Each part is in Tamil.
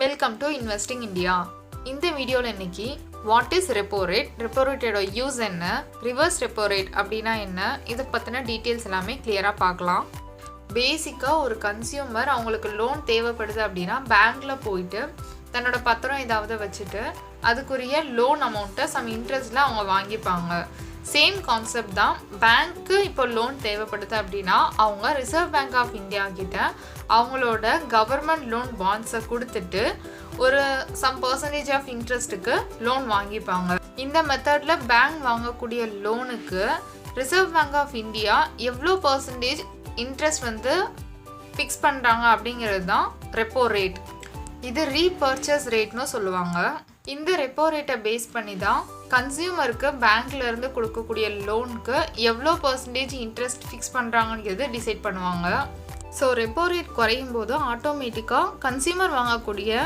Welcome to investing India. இந்த வீடியோவில் இன்னைக்கு what is repo rate, repo ரேட்டோட யூஸ் என்ன, ரிவர்ஸ் ரெப்போ ரேட் அப்படின்னா என்ன, இதை பற்றின டீட்டெயில்ஸ் எல்லாமே கிளியராக பார்க்கலாம். பேசிக்காக ஒரு கன்சியூமர் அவங்களுக்கு லோன் தேவைப்படுது அப்படின்னா பேங்க்கில் போயிட்டு தன்னோட பத்திரம் ஏதாவது வச்சுட்டு அதுக்குரிய லோன் அமௌண்ட்டை சம் இன்ட்ரெஸ்ட்டில் அவங்க வாங்கிப்பாங்க. சேம் கான்செப்ட் தான். பேங்க்கு இப்போ லோன் தேவைப்படுது அப்படின்னா அவங்க ரிசர்வ் பேங்க் ஆஃப் இந்தியா கிட்ட அவங்களோட கவர்மெண்ட் லோன் பாண்ட்ஸை கொடுத்துட்டு ஒரு சம் பர்சன்டேஜ் ஆஃப் இன்ட்ரெஸ்ட்டுக்கு லோன் வாங்கிப்பாங்க. இந்த மெத்தடில் பேங்க் வாங்கக்கூடிய லோனுக்கு ரிசர்வ் பேங்க் ஆஃப் இந்தியா எவ்வளோ பர்சன்டேஜ் இன்ட்ரெஸ்ட் ஃபிக்ஸ் பண்ணுறாங்க அப்படிங்கிறது தான் ரெப்போ ரேட். இது ரீபர்ச்சேஸ் ரேட்னு சொல்லுவாங்க. இந்த ரெப்போ ரேட்டை பேஸ் பண்ணி தான் கன்சியூமருக்கு பேங்க்லேருந்து கொடுக்கக்கூடிய லோனுக்கு எவ்வளோ பர்சன்டேஜ் இன்ட்ரெஸ்ட் ஃபிக்ஸ் பண்ணுறாங்கங்கிறது டிசைட் பண்ணுவாங்க. ஸோ ரெப்போ ரேட் குறையும் போது ஆட்டோமேட்டிக்காக கன்சியூமர் வாங்கக்கூடிய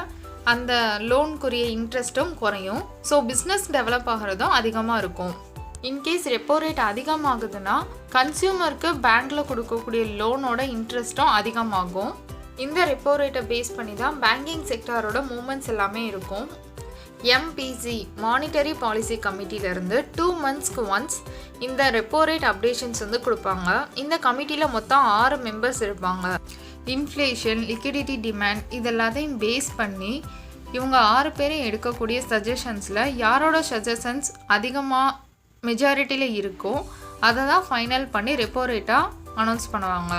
அந்த லோனுக்குரிய இன்ட்ரெஸ்ட்டும் குறையும். ஸோ பிஸ்னஸ் டெவலப் ஆகிறதும் அதிகமாக இருக்கும். இன்கேஸ் ரெப்போ ரேட் அதிகமாகுதுன்னா கன்சியூமருக்கு பேங்க்கில் கொடுக்கக்கூடிய லோனோட இன்ட்ரெஸ்ட்டும் அதிகமாகும். இந்த ரெப்போ ரேட்டை பேஸ் பண்ணி தான் பேங்கிங் செக்டாரோட மூவ்மெண்ட்ஸ் எல்லாமே இருக்கும். எம்பிசி மானிட்டரி பாலிசி கமிட்டியிலேருந்து 2 monthsக்கு ஒன்ஸ் இந்த ரெப்போ ரேட் அப்டேஷன்ஸ் கொடுப்பாங்க. இந்த கமிட்டியில் மொத்தம் 6 மெம்பர்ஸ் இருப்பாங்க. இன்ஃப்ளேஷன், லிக்விடிட்டி டிமாண்ட் இது எல்லாத்தையும் பேஸ் பண்ணி இவங்க 6 பேரும் எடுக்கக்கூடிய சஜஷன்ஸில் யாரோட சஜஷன்ஸ் அதிகமாக மெஜாரிட்டியில் இருக்கோ அதை தான் ஃபைனல் பண்ணி ரெப்போ ரேட்டாக அனௌன்ஸ் பண்ணுவாங்க.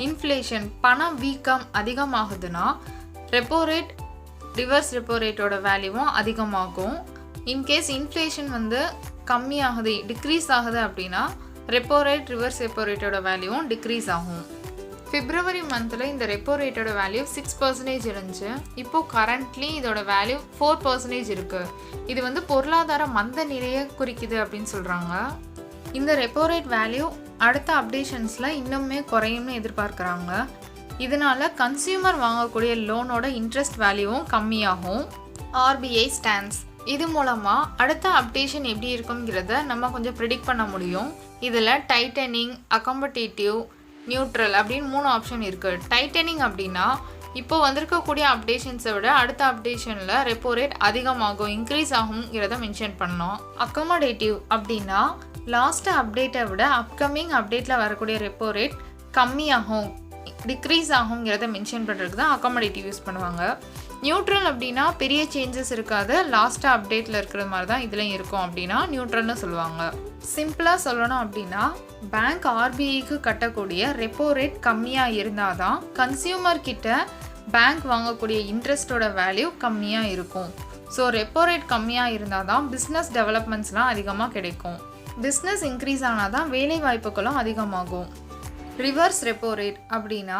இன்ஃப்ளேஷன் பணம் வீக்கம் அதிகமாகுதுன்னா ரெப்போ ரேட் ரிவர்ஸ் ரெப்போ ரேட்டோட வேல்யூவும் அதிகமாகும். இன்கேஸ் இன்ஃப்ளேஷன் கம்மியாகுது, டிக்ரீஸ் ஆகுது அப்படின்னா ரெப்போ ரேட் ரிவர்ஸ் ரெப்போ ரேட்டோட வேல்யூவும் டிக்ரீஸ் ஆகும். பிப்ரவரி மந்தில் இந்த ரெப்போ ரேட்டோட வேல்யூ 6% இருந்துச்சு. இப்போது கரண்ட்லி இதோட வேல்யூ 4% இருக்குது. இது பொருளாதார மந்த நிலையை குறிக்குது அப்படின்னு சொல்கிறாங்க. இந்த ரெப்போ ரேட் வேல்யூ அடுத்த அப்டேஷன்ஸில் இன்னுமே குறையும்னு எதிர்பார்க்குறாங்க. இதனால் கன்சியூமர் வாங்கக்கூடிய லோனோட இன்ட்ரெஸ்ட் வேல்யூவும் கம்மியாகும். ஆர்பிஐ ஸ்டாண்ட்ஸ் இது மூலமாக அடுத்த அப்டேஷன் எப்படி இருக்குங்கிறத நம்ம கொஞ்சம் ப்ரிடிக்ட் பண்ண முடியும். இதில் டைட்டனிங், அக்காமடேட்டிவ், நியூட்ரல் அப்படின்னு 3 ஆப்ஷன் இருக்குது. டைட்டனிங் அப்படின்னா இப்போ வந்திருக்கக்கூடிய அப்டேஷன்ஸை விட அடுத்த அப்டேஷனில் ரெப்போ ரேட் அதிகமாகும், இன்க்ரீஸ் ஆகுங்கிறத மென்ஷன் பண்ணோம். அக்காமடேட்டிவ் அப்படின்னா லாஸ்ட் அப்டேட்டை விட அப்கமிங் அப்டேட்டில் வரக்கூடிய ரெப்போ ரேட் கம்மியாகும், டிக்ரீஸ் ஆகுங்கிறத மென்ஷன் பண்ணுறதுக்கு தான் அக்காமடேட்டிவ் யூஸ் பண்ணுவாங்க. நியூட்ரல் அப்படின்னா பெரிய சேஞ்சஸ் இருக்காது, லாஸ்ட்டாக அப்டேட்டில் இருக்கிற மாதிரி தான் இதுலையும் இருக்கும் அப்படின்னா நியூட்ரல்னு சொல்லுவாங்க. சிம்பிளாக சொல்லணும் அப்படின்னா பேங்க் ஆர்பிஐக்கு கட்டக்கூடிய ரெப்போ ரேட் கம்மியாக இருந்தால் தான் கன்சியூமர் கிட்ட பேங்க் வாங்கக்கூடிய இன்ட்ரெஸ்ட்டோட வேல்யூ கம்மியாக இருக்கும். ஸோ ரெப்போ ரேட் கம்மியாக இருந்தால் தான் பிஸ்னஸ் டெவலப்மெண்ட்ஸ்லாம் அதிகமாக கிடைக்கும். பிஸ்னஸ் இன்க்ரீஸ் ஆனால் தான் வேலை வாய்ப்புகளும் அதிகமாகும். ரிவர்ஸ் ரெப்போ ரேட் அப்படின்னா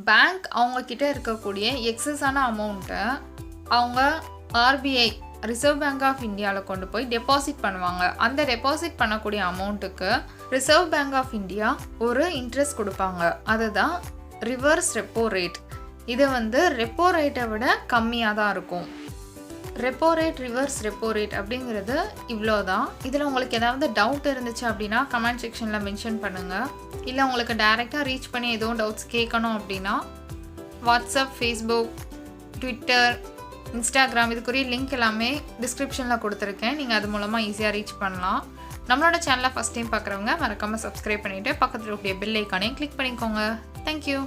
பேங்க் அவங்கக்கிட்ட இருக்கக்கூடிய எக்ஸஸான அமௌண்ட்டை அவங்க ஆர்பிஐ ரிசர்வ் பேங்க் ஆஃப் இந்தியாவில் கொண்டு போய் டெபாசிட் பண்ணுவாங்க. அந்த டெபாசிட் பண்ணக்கூடிய அமௌண்ட்டுக்கு ரிசர்வ் பேங்க் ஆஃப் இந்தியா ஒரு இன்ட்ரெஸ்ட் கொடுப்பாங்க. அதுதான் ரிவர்ஸ் ரெப்போ ரேட். இது ரெப்போ ரேட்டை விட கம்மியாக தான் இருக்கும். Repo rate, reverse repo rate அப்படிங்கிறது இவ்வளோ தான். இதில் உங்களுக்கு ஏதாவது டவுட் இருந்துச்சு அப்படின்னா கமெண்ட் செக்ஷனில் மென்ஷன் பண்ணுங்கள். இல்லை உங்களுக்கு டைரெக்டாக ரீச் பண்ணி எதுவும் டவுட்ஸ் கேட்கணும் அப்படின்னா வாட்ஸ்அப், ஃபேஸ்புக், ட்விட்டர், இன்ஸ்டாகிராம் இதுக்குரிய லிங்க் எல்லாமே டிஸ்கிரிப்ஷனில் கொடுத்துருக்கேன். நீங்கள் அது மூலமாக ஈஸியாக ரீச் பண்ணலாம். நம்மளோட சேனலை ஃபஸ்ட் டைம் பார்க்குறவங்க மறக்காமல் சப்ஸ்கிரைப் பண்ணிவிட்டு பக்கத்தில் இருக்கக்கூடிய பெல் ஐக்கானே கிளிக் பண்ணிக்கோங்க. தேங்க்யூ.